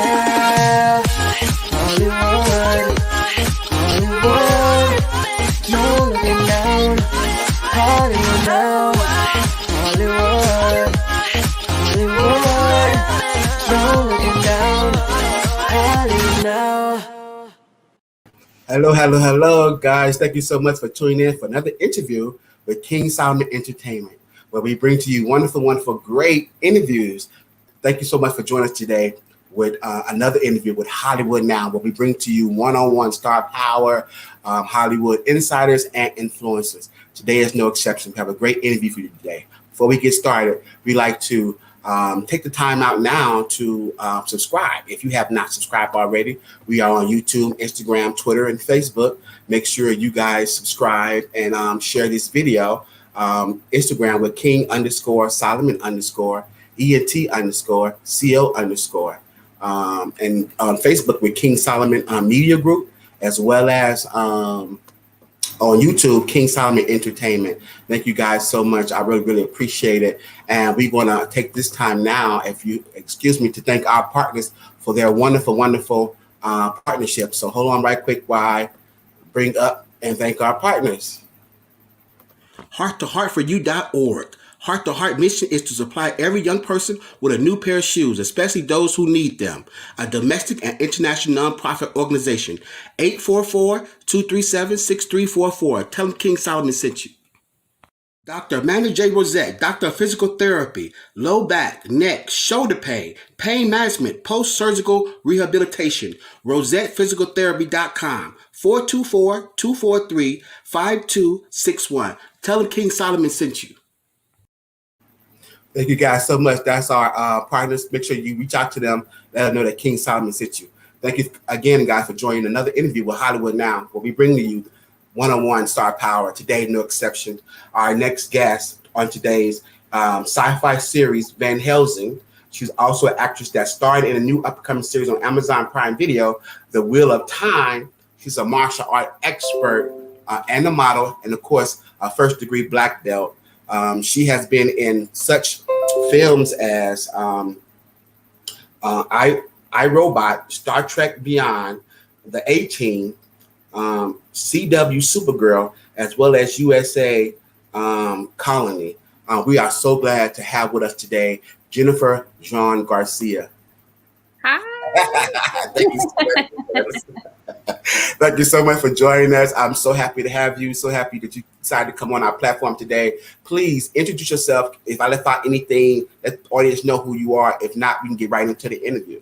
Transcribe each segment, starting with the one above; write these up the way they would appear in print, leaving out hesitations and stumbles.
now. Hollywood, Hollywood, no looking down. Hollywood now. Hollywood, Hollywood, no looking down. Hollywood now. Hello, guys. Thank you so much for tuning in for another interview with King Solomon Entertainment, where we bring to you wonderful, great interviews. Thank you so much for joining us today with another interview with Hollywood Now, where we bring to you one-on-one star power, Hollywood insiders and influencers. Today is no exception. We have a great interview for you today. Before we get started, we like to take the time out now to subscribe. If you have not subscribed already, we are on YouTube, Instagram, Twitter, and Facebook. Make sure you guys subscribe and share this video. Instagram with King_Solomon_, ENT_CO_. And on Facebook with King Solomon Media Group, as well as on YouTube, King Solomon Entertainment. Thank you guys so much. I really appreciate it. And we're going to take this time now, if you excuse me, to thank our partners for their wonderful partnership. So hold on right quick while I bring up and thank our partners. HeartToHeartForYou.org. Heart to Heart mission is to supply every young person with a new pair of shoes, especially those who need them. A domestic and international nonprofit organization. 844-237-6344. Tell them King Solomon sent you. Dr. Amanda J. Rosette, Doctor of Physical Therapy, low back, neck, shoulder pain, pain management, post-surgical rehabilitation. RosettePhysicalTherapy.com. 424-243-5261. Tell them King Solomon sent you. Thank you guys so much. That's our partners. Make sure you reach out to them. Let them know that King Solomon sent you. Thank you again, guys, for joining another interview with Hollywood Now, where we bring to you one-on-one star power. Today, no exception. Our next guest on today's sci-fi series, Van Helsing. She's also an actress that starred in a new upcoming series on Amazon Prime Video, The Wheel of Time. She's a martial art expert and a model, and of course, a first-degree black belt. She has been in such films as iRobot, Star Trek Beyond, The A-Team, CW Supergirl, as well as USA Colony. We are so glad to have with us today Jennifer Jean Garcia. Hi. Thank you so much. Thank you so much for joining us. I'm so happy to have you. So happy that you decided to come on our platform today. Please introduce yourself. If I left out anything, let the audience know who you are. If not, we can get right into the interview.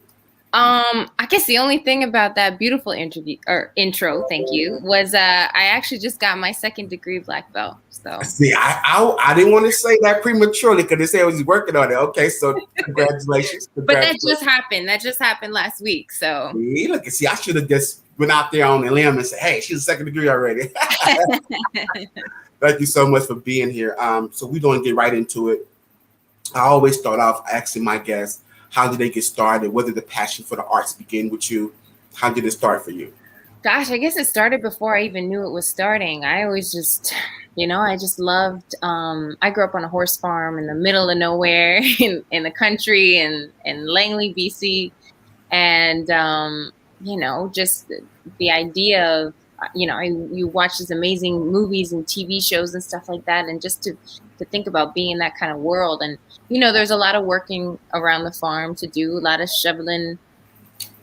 I guess the only thing about that beautiful intro, thank you, was I actually just got my 2nd degree black belt. So see, I didn't want to say that prematurely because they said I was working on it. Okay, so congratulations. But that just happened. That just happened last week. So see, I should have just went out there on the limb and said, "Hey, she's a 2nd degree already." Thank you so much for being here. So we're going to get right into it. I always start off asking my guests, how did they get started? Where did the passion for the arts begin with you? How did it start for you? Gosh, I guess it started before I even knew it was starting. I always just, I just loved, I grew up on a horse farm in the middle of nowhere in the country in Langley, BC. And, just the idea of, you watch these amazing movies and TV shows and stuff like that. And just to think about being in that kind of world. And, there's a lot of working around the farm to do, a lot of shoveling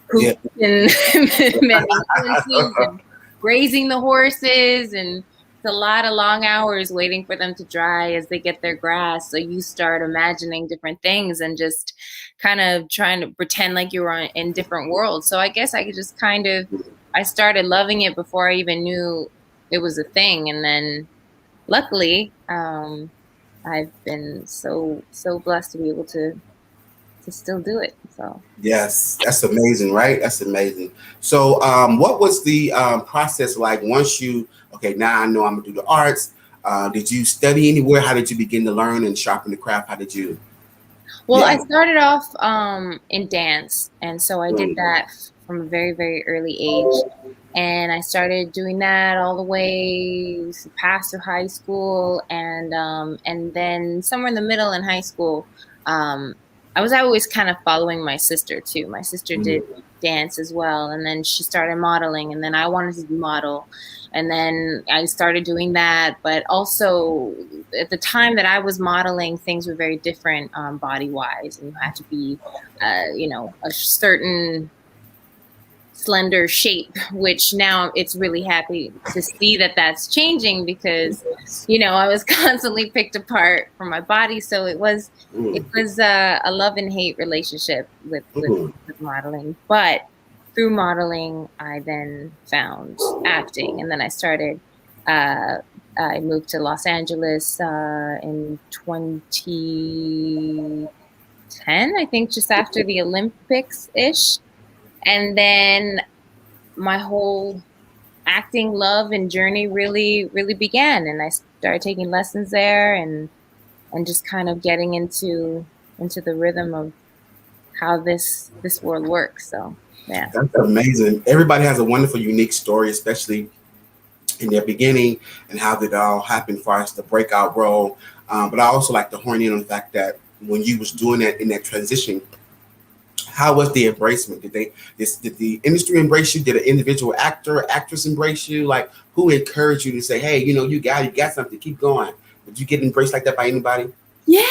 hoops and and grazing the horses. And it's a lot of long hours waiting for them to dry as they get their grass. So you start imagining different things and just kind of trying to pretend like you were in different worlds. So I guess I could just I started loving it before I even knew it was a thing. And then luckily, I've been so blessed to be able to still do it. So yes, that's amazing, right? That's amazing. So what was the process like once now I know I'm gonna do the arts? Did you study anywhere? How did you begin to learn and sharpen the craft? How did you? Well, I started off in dance, and so I did that from a very, very early age. And I started doing that all the way past through high school, and then somewhere in the middle in high school, I was always kind of following my sister too. My sister did dance as well, and then she started modeling, and then I wanted to model, and then I started doing that. But also, at the time that I was modeling, things were very different body wise, and you had to be, a certain slender shape, which now it's really happy to see that that's changing, because I was constantly picked apart for my body. So it was a love and hate relationship with modeling. But through modeling, I then found acting, and then I moved to Los Angeles in 2010, I think, just after the Olympics ish. And then my whole acting love and journey really, really began. And I started taking lessons there, and just kind of getting into the rhythm of how this world works. So, yeah. That's amazing. Everybody has a wonderful, unique story, especially in their beginning and how did it all happen for us the breakout role. But I also like to horn in on the fact that when you was doing that in that transition, how was the embracement? Did the industry embrace you? Did an individual actor or actress embrace you? Like, who encouraged you to say, hey, you got something, keep going? Did you get embraced like that by anybody? Yeah,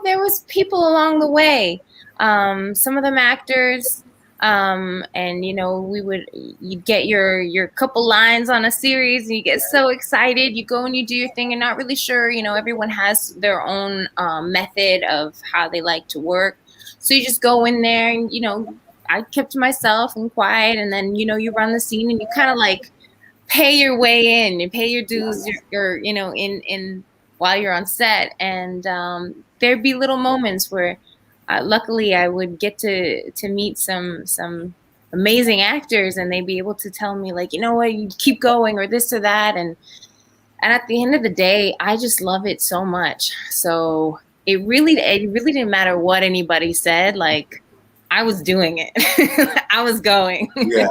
there was people along the way. Some of them actors, and you'd get your couple lines on a series, and you get so excited. You go and you do your thing, and not really sure. Everyone has their own method of how they like to work. So you just go in there, and I kept to myself and quiet, and then you run the scene, and you kind of like pay your way in and pay your dues. You're in while you're on set, and there'd be little moments where, luckily, I would get to meet some amazing actors, and they'd be able to tell me like, you keep going, or this or that, and at the end of the day, I just love it so much. So it really didn't matter what anybody said. Like, I was doing it. I was going. Yeah.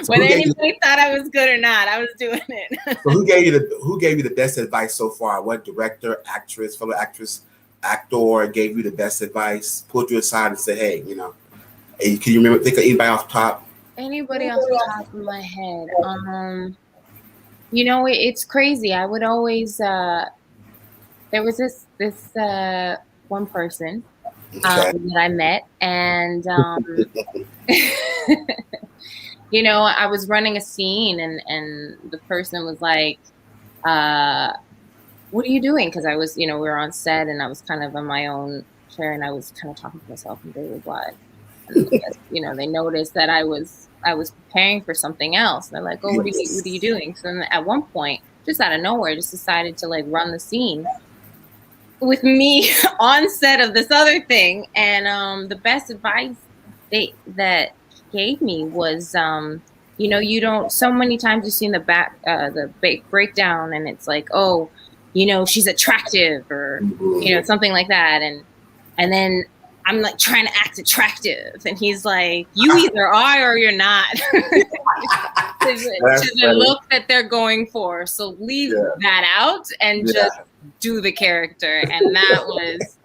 So whether anybody thought I was good or not, I was doing it. So who gave you the best advice so far? What director, actress, fellow actress, actor gave you the best advice? Pulled you aside and said, hey, hey, can you think of anybody off the top? Anybody off the top of my head? It's crazy. I would always there was this one person that I met, and I was running a scene, and the person was like, what are you doing? Because I was, we were on set, and I was kind of on my own chair, and I was kind of talking to myself, and they were like, they noticed that I was preparing for something else. And they're like, oh, what are you doing? So then at one point, just out of nowhere, just decided to like run the scene with me on set of this other thing. And the best advice that gave me was, you don't, so many times you've seen the breakdown, and it's like, oh, she's attractive, or, something like that. And then I'm like trying to act attractive, and he's like, you either are or you're not. to the look that they're going for. So leave that out and just do the character. And that was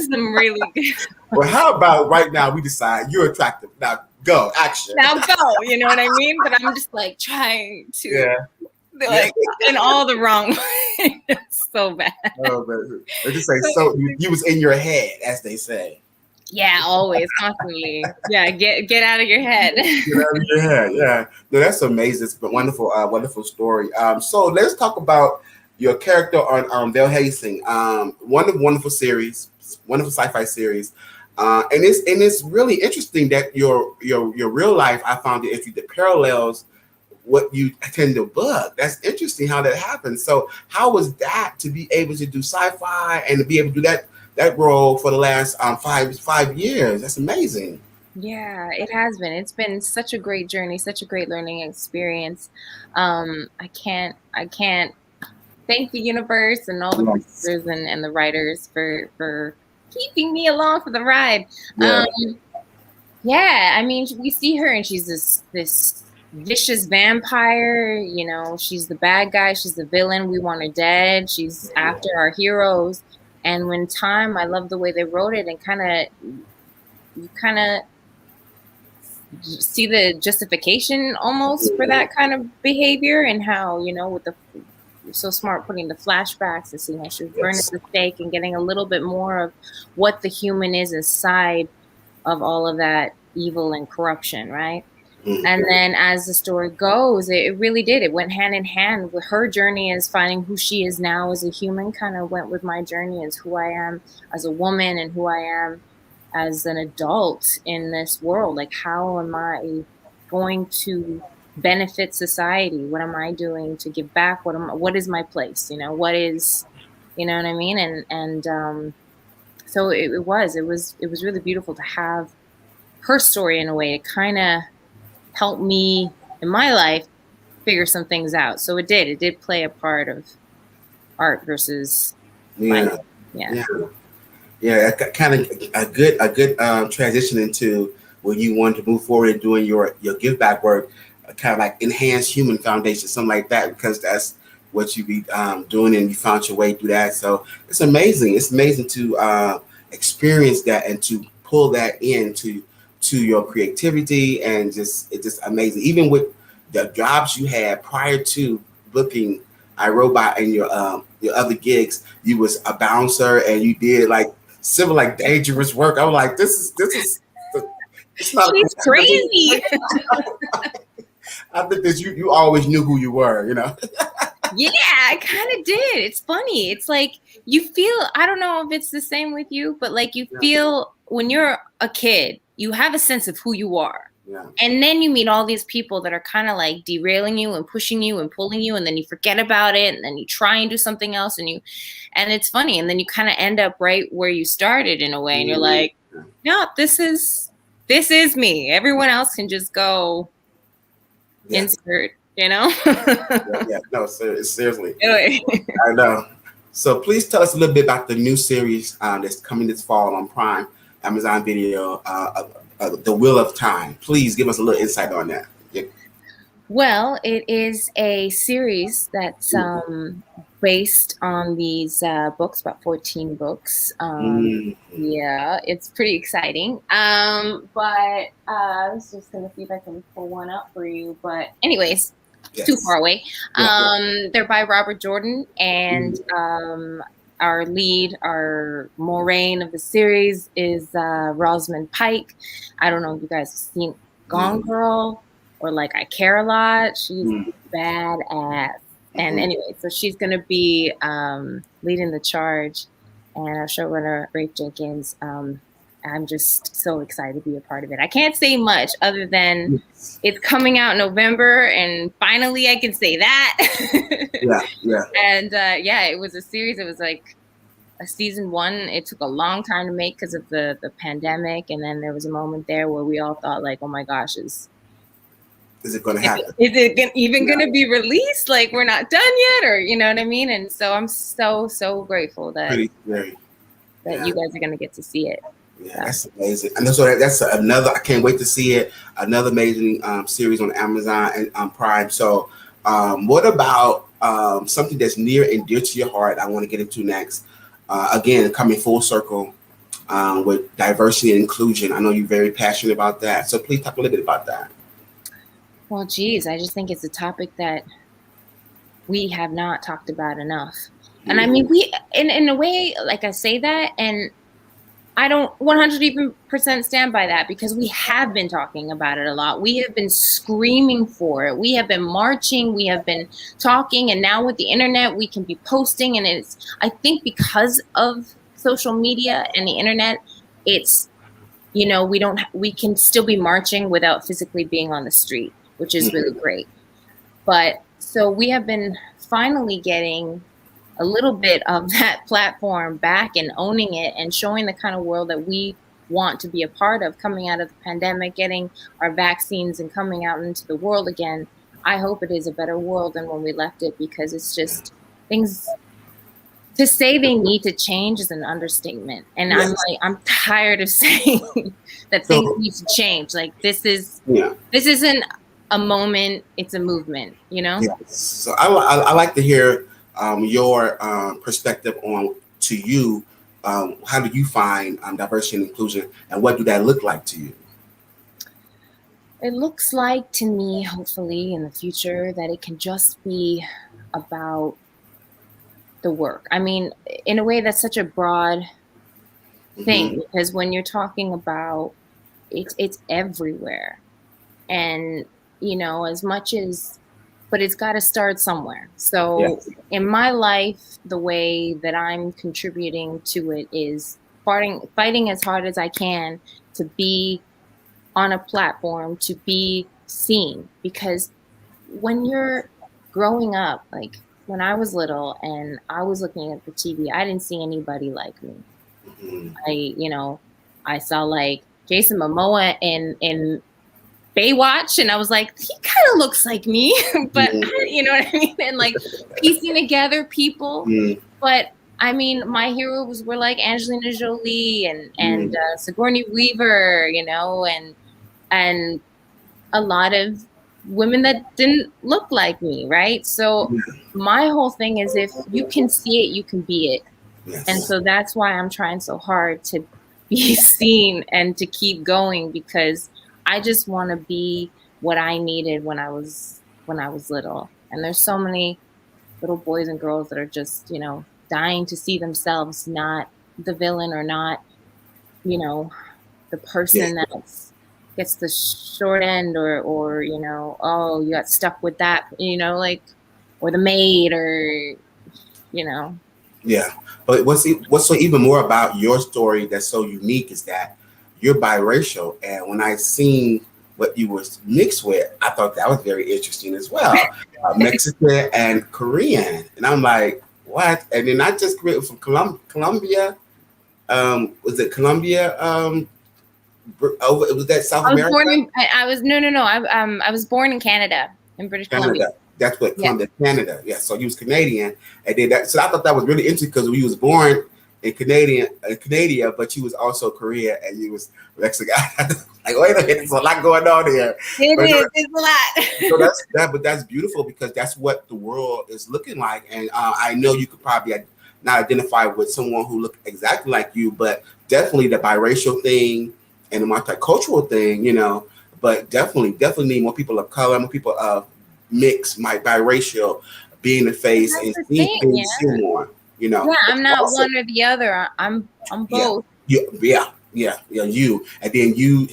some really good. Well, how about right now we decide you're attractive. Now go, action. Now go, you know what I mean? But I'm just like trying to in all the wrong ways. It's so bad. Oh, they just say, so you was in your head, as they say. Yeah, always, constantly. Yeah, get out of your head. Get out of your head. Yeah, no, that's amazing. It's a wonderful, wonderful story. So let's talk about your character on HELSING. Wonderful series, wonderful sci-fi series, and it's really interesting that your real life. I found it interesting that parallels what you attend the book. That's interesting how that happened. So how was that to be able to do sci-fi and to be able to do that role for the last 5 years? That's amazing. Yeah, it has been. It's been such a great journey, such a great learning experience. I can't thank the universe and all the producers and the writers for keeping me along for the ride. I mean, we see her, and she's this vicious vampire. She's the bad guy, she's the villain. We want her dead. She's after our heroes. And when time, I love the way they wrote it, and you kind of see the justification almost for that kind of behavior, and how, you know, with the so smart putting the flashbacks and seeing how she was burning the stake and getting a little bit more of what the human is inside of all of that evil and corruption, right? And then as the story goes, it really did. It went hand in hand with her journey as finding who she is now as a human, kind of went with my journey as who I am as a woman and who I am as an adult in this world. Like, how am I going to benefit society? What am I doing to give back? What is my place? You know, what is, you know what I mean? So it was really beautiful to have her story in a way. It kind of helped me in my life figure some things out. So it did play a part of art versus life. Yeah, kind of a good transition into where you wanted to move forward and doing your give back work, kind of like enhanced human foundation, something like that, because that's what you be doing, and you found your way through that. So it's amazing. It's amazing to experience that and to pull that into your creativity, and it's just amazing. Even with the jobs you had prior to booking iRobot and your other gigs, you was a bouncer and you did like civil, like dangerous work. I was like, this is it's not. She's crazy. I think that you always knew who you were, you know. Yeah, I kind of did. It's funny. It's like you feel, I don't know if it's the same with you, but like you feel when you're a kid, you have a sense of who you are. Yeah. And then you meet all these people that are kind of like derailing you and pushing you and pulling you, and then you forget about it, and then you try and do something else, and it's funny, and then you kind of end up right where you started in a way, and you're like, no, this is me. Everyone else can just go insert, you know? No, seriously. I know. So please tell us a little bit about the new series that's coming this fall on Prime, Amazon Video, The Wheel of Time. Please give us a little insight on that. Yeah. Well, it is a series that's based on these books, about 14 books. Yeah, it's pretty exciting. But I was just going to see if I can pull one up for you. But anyways, it's too far away. They're by Robert Jordan, and our lead, our Moraine of the series is Rosamund Pike. I don't know if you guys have seen Gone Girl or like I Care a Lot. She's badass. And anyway, so she's going to be leading the charge, and our showrunner, Rafe Jenkins. I'm just so excited to be a part of it. I can't say much other than it's coming out in November, and finally I can say that. And it was a series. It was like a season 1. It took a long time to make because of the pandemic, and then there was a moment there where we all thought like, oh my gosh, is it going to happen? Is it even going to be released? Like, we're not done yet, or you know what I mean? And so I'm so grateful that you guys are going to get to see it. Yeah, that's amazing. And so that's another, I can't wait to see it. Another amazing series on Amazon and Prime. So what about something that's near and dear to your heart I want to get into next? Again, coming full circle with diversity and inclusion. I know you're very passionate about that. So please talk a little bit about that. Well, geez, I just think it's a topic that we have not talked about enough. And I mean, we, in a way, like I say that, and I don't 100% stand by that, because we have been talking about it a lot. We have been screaming for it. We have been marching. We have been talking. And now with the internet, we can be posting. And it's, I think because of social media and the internet, it's, you know, we can still be marching without physically being on the street, which is really great. But so we have been finally getting a little bit of that platform back and owning it and showing the kind of world that we want to be a part of, coming out of the pandemic, getting our vaccines and coming out into the world again. I hope it is a better world than when we left it, because it's just things to say they need to change is an understatement. And I'm tired of saying that things need to change. Like this isn't a moment, it's a movement, you know? So I like to hear your perspective on, to you, how do you find diversity and inclusion, and what do that look like to you? It looks like to me, hopefully in the future, that it can just be about the work. I mean, in a way, that's such a broad thing, because when you're talking about it's everywhere, and as much as, but it's got to start somewhere. So Yes. in my life, the way that I'm contributing to it is fighting as hard as I can to be on a platform, to be seen. Because when you're growing up, like when I was little and I was looking at the TV, I didn't see anybody like me. I saw like Jason Momoa in Baywatch, and I was like, he kind of looks like me, but you know what I mean? And like piecing together people. But I mean, my heroes were like Angelina Jolie and Sigourney Weaver, and a lot of women that didn't look like me, right? So my whole thing is, if you can see it, you can be it. Yes. And so that's why I'm trying so hard to be seen and to keep going, because I just want to be what I needed when I was little. And there's so many little boys and girls that are just, dying to see themselves, not the villain, or not, the person that gets the short end, or oh, you got stuck with that, or the maid, or Yeah, but what's so even more about your story that's so unique is that you're biracial, and when I seen what you was mixed with, I thought that was very interesting as well. Mexican and Korean, and I'm like, what? And then I just grew from Colombia. Was it Colombia? Was that South America? I was born in Canada, in British Columbia. That's what Columbia, Canada. Yeah, so he was Canadian, and then that. So I thought that was really interesting because he was born in Canada, but you was also Korea, and you was Mexican. Like, wait a minute, there's a lot going on here. It's a lot. So but that's beautiful, because that's what the world is looking like. And I know you could probably not identify with someone who looked exactly like you, but definitely the biracial thing and the multicultural thing, but definitely need more people of color, more people of mixed, biracial, being the face and being seen more. Yeah, I'm not also one or the other. I'm both. Yeah. You, and then you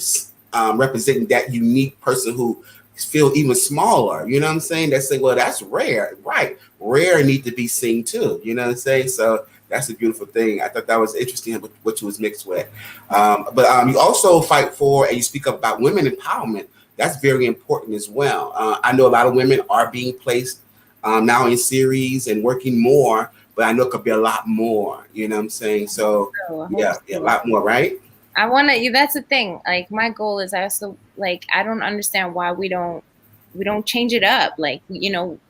representing that unique person who feel even smaller. You know what I'm saying? They say, well, that's rare, right? Rare need to be seen too. You know what I'm saying? So that's a beautiful thing. I thought that was interesting what you was mixed with. But you also fight for and you speak up about women empowerment. That's very important as well. I know a lot of women are being placed now in series and working more, but I know it could be a lot more. You know what I'm saying? So yeah, a lot more, right? I want to. That's the thing. Like, my goal is, I also, like, I don't understand why we don't change it up. Like,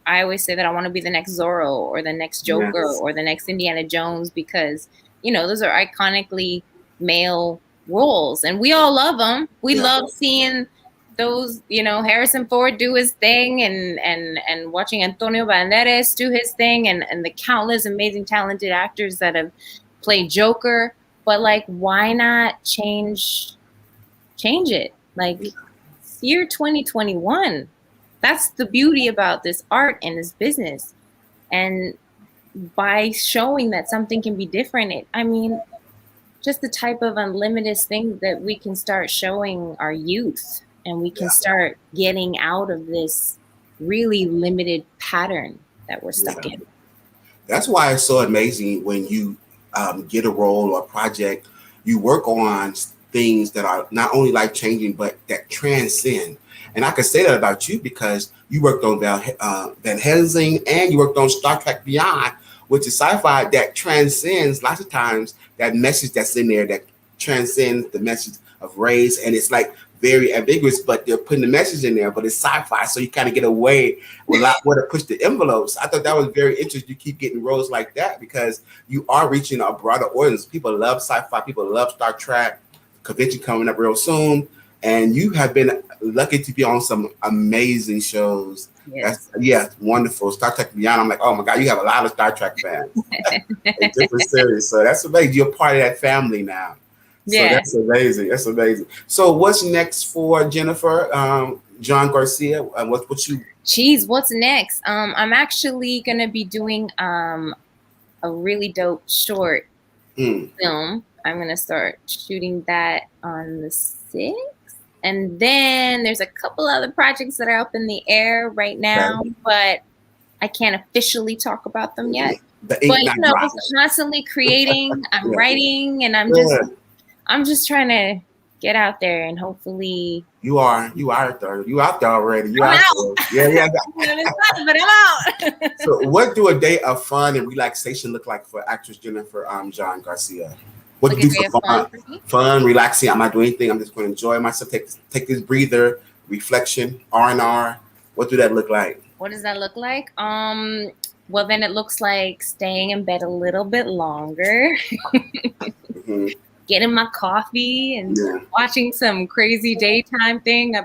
I always say that I want to be the next Zorro or the next Joker or the next Indiana Jones, because those are iconically male roles, and we all love them. We love seeing those, Harrison Ford do his thing, and watching Antonio Banderas do his thing, and the countless amazing talented actors that have played Joker. But like, why not change it? Like, it's year 2021. That's the beauty about this art and this business. And by showing that something can be different, just the type of unlimited thing that we can start showing our youth, and we can start getting out of this really limited pattern that we're stuck in. That's why it's so amazing when you get a role or a project, you work on things that are not only life changing, but that transcend. And I can say that about you because you worked on Van Helsing, and you worked on Star Trek Beyond, which is sci-fi that transcends lots of times that message that's in there that transcends the message of race. And it's like very ambiguous, but they're putting the message in there, but it's sci-fi. So you kind of get away with a lot more to push the envelopes. I thought that was very interesting. You keep getting roles like that because you are reaching a broader audience. People love sci-fi. People love Star Trek. Convention coming up real soon. and you have been lucky to be on some amazing shows. Yes. That's wonderful. Star Trek Beyond. I'm like, oh my God, you have a lot of Star Trek fans in different series. So that's amazing. You're part of that family now. So Yeah. that's amazing. That's amazing. So what's next for Jennifer? John Garcia. What you? Geez, what's next? I'm actually gonna be doing a really dope short film. I'm gonna start shooting that on the 6th. And then there's a couple other projects that are up in the air right now, but I can't officially talk about them yet. But you know, I'm constantly creating, I'm writing, and I'm just trying to get out there, and hopefully you out there. You out there already. You I'm out there. Yeah. But I'm out. So what do a day of fun and relaxation look like for actress Jennifer John Garcia? What do you do for fun, relaxing? I'm not doing anything. I'm just going to enjoy myself. Take this breather, reflection, R&R. What do that look like? What does that look like? Well, then it looks like staying in bed a little bit longer, getting my coffee and watching some crazy daytime thing.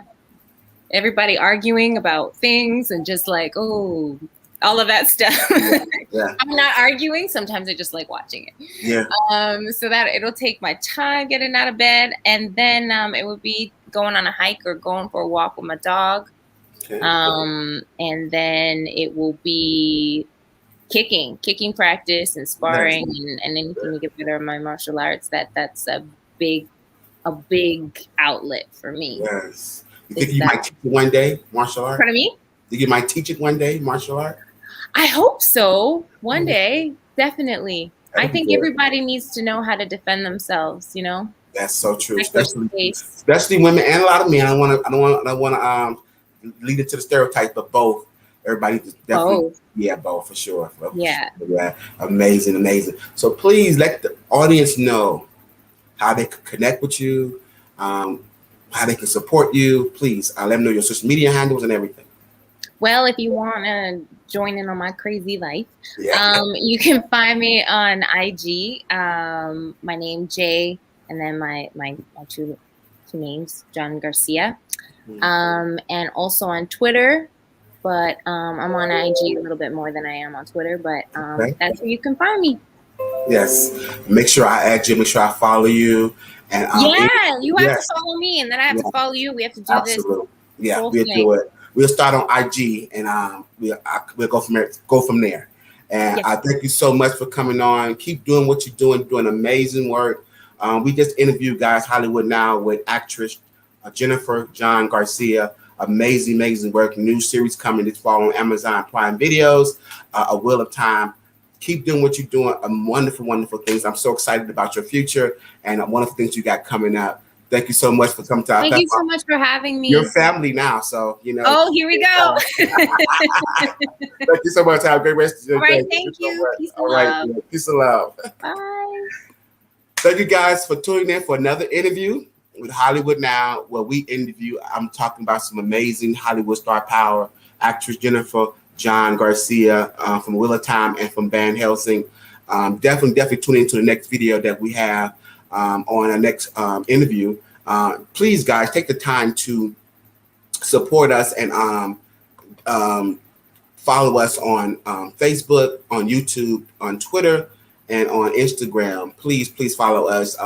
Everybody arguing about things and just like, oh, all of that stuff. I'm not arguing. Sometimes I just like watching it. So that it'll take my time getting out of bed, and then it would be going on a hike or going for a walk with my dog. And then it will be kicking practice and sparring and anything to get better in my martial arts. That's a big outlet for me. Yes. You think you might teach it one day, martial art? Pardon me? Think you might teach it one day, martial art? I hope so. One day, definitely. I think everybody needs to know how to defend themselves. You know. That's so true, especially women and a lot of men. I don't want to lead it to the stereotype, but both. Everybody definitely, both for sure. Yeah, amazing. So please let the audience know how they can connect with you, how they can support you. Please let them know your social media handles and everything. Well, if you want to join in on my crazy life, you can find me on IG. My name Jay, and then my two names, John Garcia, and also on Twitter. But I'm on IG a little bit more than I am on Twitter. But that's where you can find me. Yes, make sure I add you. Make sure I follow you. And you have to follow me, and then I have to follow you. We have to do this. Yeah, we'll do it. We'll start on IG, and we'll go from there. And I thank you so much for coming on. Keep doing what you're doing amazing work. We just interviewed Hollywood Now with actress Jennifer John Garcia. Amazing work. New series coming this fall on Amazon Prime Videos. A Wheel of Time. Keep doing what you're doing. Wonderful things. I'm so excited about your future and wonderful things you got coming up. Thank you so much for coming to our Thank you so much for having me. Your family now, so you know. Oh, here we go. Thank you so much. Have a great rest of your day. All right, thank you. Peace and love. Peace and love. Bye. Thank you guys for tuning in for another interview with Hollywood Now, where we interview. I'm talking about some amazing Hollywood star power actress Jennifer John Garcia from Wheel of Time and from band HELSING. Definitely tune into the next video that we have on our next interview. Please, guys, take the time to support us and follow us on Facebook, on YouTube, on Twitter, and on Instagram. Please follow us.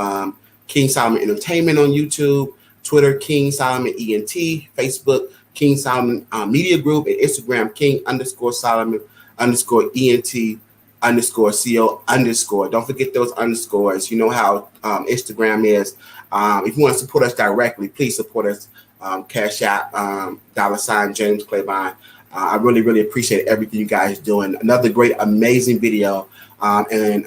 King Solomon Entertainment on YouTube, Twitter, King Solomon ENT, Facebook, King Solomon Media Group, and Instagram, King_Solomon_ENT_CO_. Don't forget those underscores. You know how Instagram is. If you want to support us directly, please support us. Cash App, $ James Claiborne. I really appreciate everything you guys doing. Another great, amazing video. And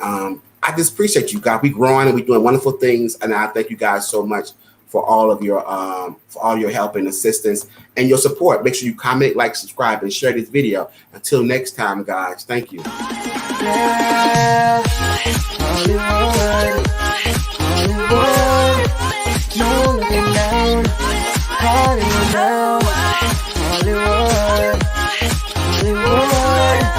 I just appreciate you guys. We're growing and we're doing wonderful things. And I thank you guys so much for all of your help and assistance and your support. Make sure you comment, like, subscribe, and share this video. Until next time, guys. Thank you. Yeah, Hollywood.